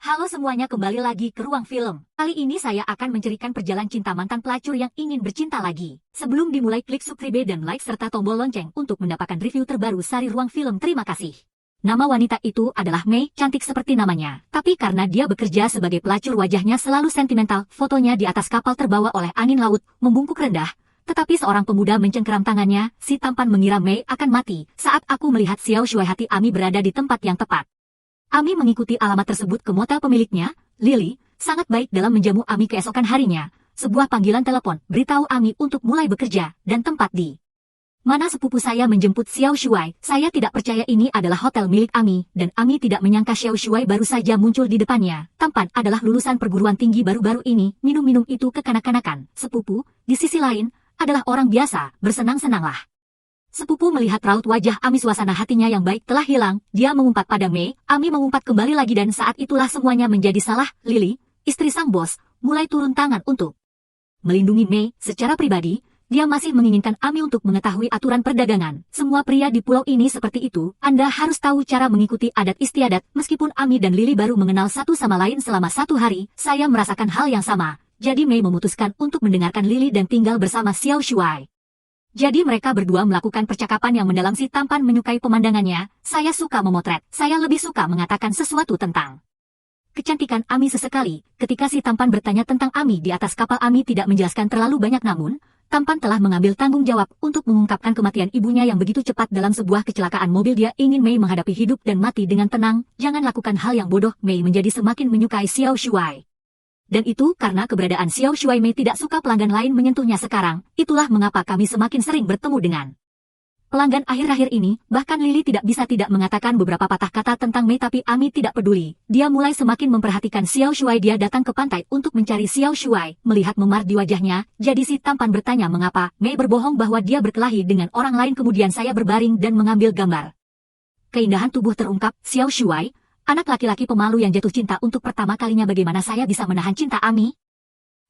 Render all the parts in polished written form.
Halo semuanya, kembali lagi ke Ruang Film. Kali ini saya akan menceritakan perjalanan cinta mantan pelacur yang ingin bercinta lagi. Sebelum dimulai, klik subscribe dan like serta tombol lonceng untuk mendapatkan review terbaru seri Ruang Film. Terima kasih. Nama wanita itu adalah Mei, cantik seperti namanya. Tapi karena dia bekerja sebagai pelacur, wajahnya selalu sentimental. Fotonya di atas kapal terbawa oleh angin laut, membungkuk rendah. Tetapi seorang pemuda mencengkeram tangannya. Si tampan mengira Mei akan mati. Saat aku melihat Xiao Shuai, hati Ami berada di tempat yang tepat. Ami mengikuti alamat tersebut ke motel pemiliknya. Lily sangat baik dalam menjamu Ami keesokan harinya. Sebuah panggilan telepon beritahu Ami untuk mulai bekerja, dan tempat di mana sepupu saya menjemput Xiao Shuai. Saya tidak percaya ini adalah hotel milik Ami, dan Ami tidak menyangka Xiao Shuai baru saja muncul di depannya. Tampan adalah lulusan perguruan tinggi baru-baru ini. Minum-minum itu kekanak-kanakan. Sepupu, di sisi lain, adalah orang biasa. Bersenang-senanglah. Sepupu melihat raut wajah Ami, suasana hatinya yang baik telah hilang. Dia mengumpat pada Mei. Ami mengumpat kembali lagi, dan saat itulah semuanya menjadi salah. Lily, istri sang bos, mulai turun tangan untuk melindungi Mei. Secara pribadi, dia masih menginginkan Ami untuk mengetahui aturan perdagangan. Semua pria di pulau ini seperti itu. Anda harus tahu cara mengikuti adat istiadat. Meskipun Ami dan Lily baru mengenal satu sama lain selama 1 hari, saya merasakan hal yang sama. Jadi Mei memutuskan untuk mendengarkan Lily dan tinggal bersama Xiao Shuai. Jadi mereka berdua melakukan percakapan yang mendalam. Si tampan menyukai pemandangannya. Saya suka memotret. Saya lebih suka mengatakan sesuatu tentang kecantikan Ami sesekali. Ketika si tampan bertanya tentang Ami di atas kapal, Ami tidak menjelaskan terlalu banyak, namun tampan telah mengambil tanggung jawab untuk mengungkapkan kematian ibunya yang begitu cepat dalam sebuah kecelakaan mobil. Dia ingin Mei menghadapi hidup dan mati dengan tenang. Jangan lakukan hal yang bodoh. Mei menjadi semakin menyukai Xiao Shuai. Dan itu karena keberadaan Xiao Shuai. Mei tidak suka pelanggan lain menyentuhnya sekarang. Itulah mengapa kami semakin sering bertemu dengan pelanggan akhir-akhir ini. Bahkan Lily tidak bisa tidak mengatakan beberapa patah kata tentang Mei, tapi Ami tidak peduli. Dia mulai semakin memperhatikan Xiao Shuai. Dia datang ke pantai untuk mencari Xiao Shuai. Melihat memar di wajahnya, jadi si tampan bertanya mengapa Mei berbohong bahwa dia berkelahi dengan orang lain. Kemudian saya berbaring dan mengambil gambar keindahan tubuh terungkap. Xiao Shuai, anak laki-laki pemalu yang jatuh cinta untuk pertama kalinya. Bagaimana saya bisa menahan cinta Ami?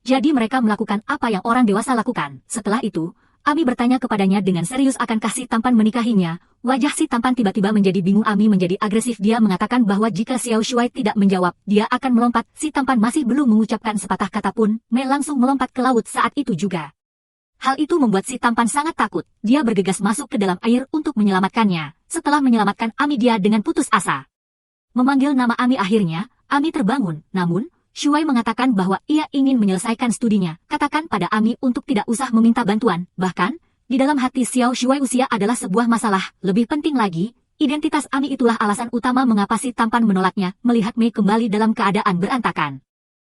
Jadi mereka melakukan apa yang orang dewasa lakukan. Setelah itu, Ami bertanya kepadanya dengan serius, akankah si tampan menikahinya? Wajah si tampan tiba-tiba menjadi bingung. Ami menjadi agresif. Dia mengatakan bahwa jika Xiao Shuai tidak menjawab, dia akan melompat. Si tampan masih belum mengucapkan sepatah kata pun, Mei langsung melompat ke laut saat itu juga. Hal itu membuat si tampan sangat takut. Dia bergegas masuk ke dalam air untuk menyelamatkannya. Setelah menyelamatkan Ami, dia dengan putus asa memanggil nama Ami. Akhirnya, Ami terbangun. Namun, Shuai mengatakan bahwa ia ingin menyelesaikan studinya. Katakan pada Ami untuk tidak usah meminta bantuan. Bahkan, di dalam hati Xiao Shuai, usia adalah sebuah masalah. Lebih penting lagi, identitas Ami itulah alasan utama mengapa si tampan menolaknya. Melihat Mei kembali dalam keadaan berantakan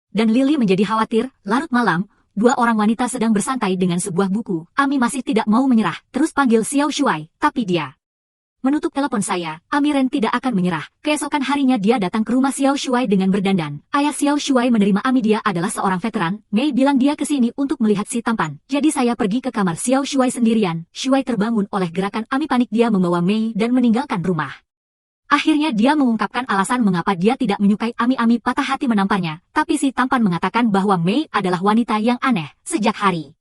dan Lily menjadi khawatir. Larut malam, 2 orang wanita sedang bersantai dengan sebuah buku. Ami masih tidak mau menyerah. Terus panggil Xiao Shuai, tapi dia menutup telepon saya. Ami Ren tidak akan menyerah. Keesokan harinya dia datang ke rumah Xiao Shuai dengan berdandan. Ayah Xiao Shuai menerima Ami. Dia adalah seorang veteran. Mei bilang dia ke sini untuk melihat si tampan. Jadi saya pergi ke kamar Xiao Shuai sendirian. Shuai terbangun oleh gerakan Ami. Panik, dia membawa Mei dan meninggalkan rumah. Akhirnya dia mengungkapkan alasan mengapa dia tidak menyukai Ami. Ami patah hati menamparnya. Tapi si tampan mengatakan bahwa Mei adalah wanita yang aneh. Sejak hari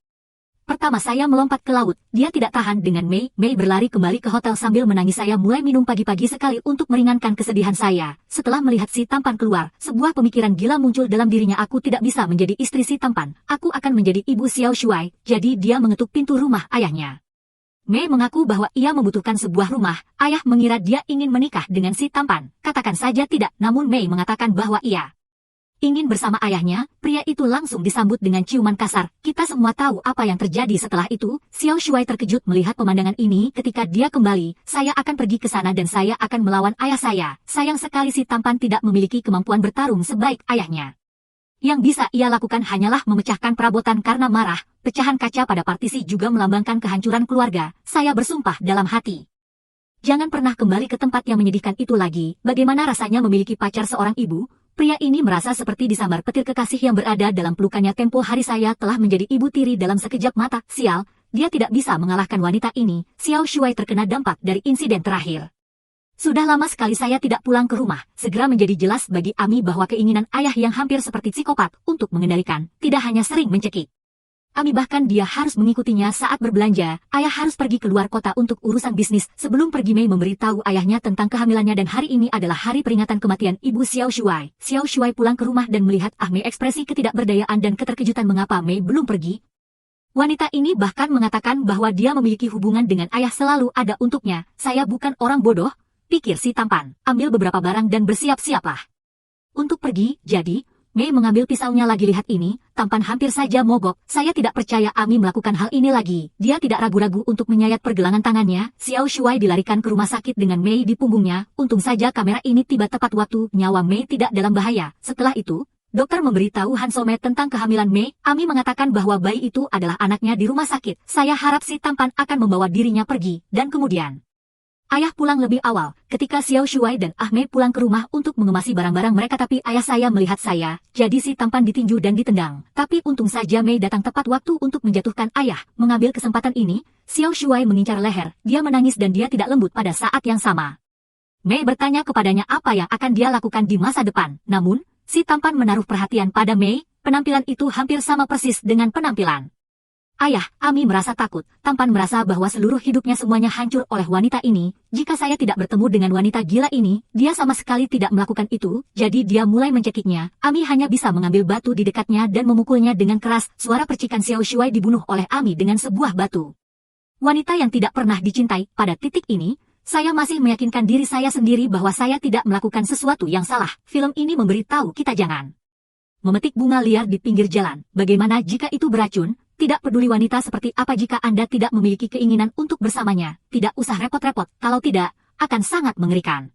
pertama saya melompat ke laut, dia tidak tahan dengan Mei. Mei berlari kembali ke hotel sambil menangis. Saya mulai minum pagi-pagi sekali untuk meringankan kesedihan saya. Setelah melihat si tampan keluar, sebuah pemikiran gila muncul dalam dirinya. Aku tidak bisa menjadi istri si tampan. Aku akan menjadi ibu Xiao Shuai. Jadi dia mengetuk pintu rumah ayahnya. Mei mengaku bahwa ia membutuhkan sebuah rumah. Ayah mengira dia ingin menikah dengan si tampan. Katakan saja tidak, namun Mei mengatakan bahwa ia ingin bersama ayahnya. Pria itu langsung disambut dengan ciuman kasar. Kita semua tahu apa yang terjadi setelah itu. Xiao Shuai terkejut melihat pemandangan ini. Ketika dia kembali, saya akan pergi ke sana dan saya akan melawan ayah saya. Sayang sekali si tampan tidak memiliki kemampuan bertarung sebaik ayahnya. Yang bisa ia lakukan hanyalah memecahkan perabotan karena marah. Pecahan kaca pada partisi juga melambangkan kehancuran keluarga. Saya bersumpah dalam hati, jangan pernah kembali ke tempat yang menyedihkan itu lagi. Bagaimana rasanya memiliki pacar seorang ibu? Pria ini merasa seperti disambar petir kekasih yang berada dalam pelukannya. Tempo hari saya telah menjadi ibu tiri dalam sekejap mata. Sial, dia tidak bisa mengalahkan wanita ini. Xiao Shuai terkena dampak dari insiden terakhir. Sudah lama sekali saya tidak pulang ke rumah. Segera menjadi jelas bagi Ami bahwa keinginan ayah yang hampir seperti psikopat untuk mengendalikan, tidak hanya sering mencekik Ami bahkan dia harus mengikutinya saat berbelanja. Ayah harus pergi keluar kota untuk urusan bisnis. Sebelum pergi, Mei memberitahu ayahnya tentang kehamilannya dan hari ini adalah hari peringatan kematian ibu Xiao Shuai. Xiao Shuai pulang ke rumah dan melihat Mei ekspresi ketidakberdayaan dan keterkejutan mengapa Mei belum pergi. Wanita ini bahkan mengatakan bahwa dia memiliki hubungan dengan ayah selalu ada untuknya. Saya bukan orang bodoh, pikir si tampan. Ambil beberapa barang dan bersiap-siaplah untuk pergi. Jadi, Mei mengambil pisaunya lagi. Lihat ini, tampan hampir saja mogok. Saya tidak percaya Ami melakukan hal ini lagi. Dia tidak ragu-ragu untuk menyayat pergelangan tangannya. Xiao Shuai dilarikan ke rumah sakit dengan Mei di punggungnya. Untung saja kamera ini tiba tepat waktu. Nyawa Mei tidak dalam bahaya. Setelah itu, dokter memberitahu Han Some tentang kehamilan Mei. Ami mengatakan bahwa bayi itu adalah anaknya di rumah sakit. Saya harap si tampan akan membawa dirinya pergi. Dan kemudian, ayah pulang lebih awal. Ketika Xiao Shuai dan Mei pulang ke rumah untuk mengemasi barang-barang mereka, tapi ayah saya melihat saya. Jadi si tampan ditinju dan ditendang. Tapi untung saja Mei datang tepat waktu untuk menjatuhkan ayah. Mengambil kesempatan ini, Xiao Shuai mengincar leher. Dia menangis dan dia tidak lembut pada saat yang sama. Mei bertanya kepadanya apa yang akan dia lakukan di masa depan. Namun, si tampan menaruh perhatian pada Mei. Penampilan itu hampir sama persis dengan penampilan ayah. Ami merasa takut. Tampan merasa bahwa seluruh hidupnya semuanya hancur oleh wanita ini. Jika saya tidak bertemu dengan wanita gila ini, dia sama sekali tidak melakukan itu. Jadi dia mulai mencekiknya. Ami hanya bisa mengambil batu di dekatnya dan memukulnya dengan keras. Suara percikan Xiao Shuai dibunuh oleh Ami dengan sebuah batu. Wanita yang tidak pernah dicintai. Pada titik ini, saya masih meyakinkan diri saya sendiri bahwa saya tidak melakukan sesuatu yang salah. Film ini memberitahu kita jangan memetik bunga liar di pinggir jalan. Bagaimana jika itu beracun? Tidak peduli wanita seperti apa, jika Anda tidak memiliki keinginan untuk bersamanya, tidak usah repot-repot. Kalau tidak, akan sangat mengerikan.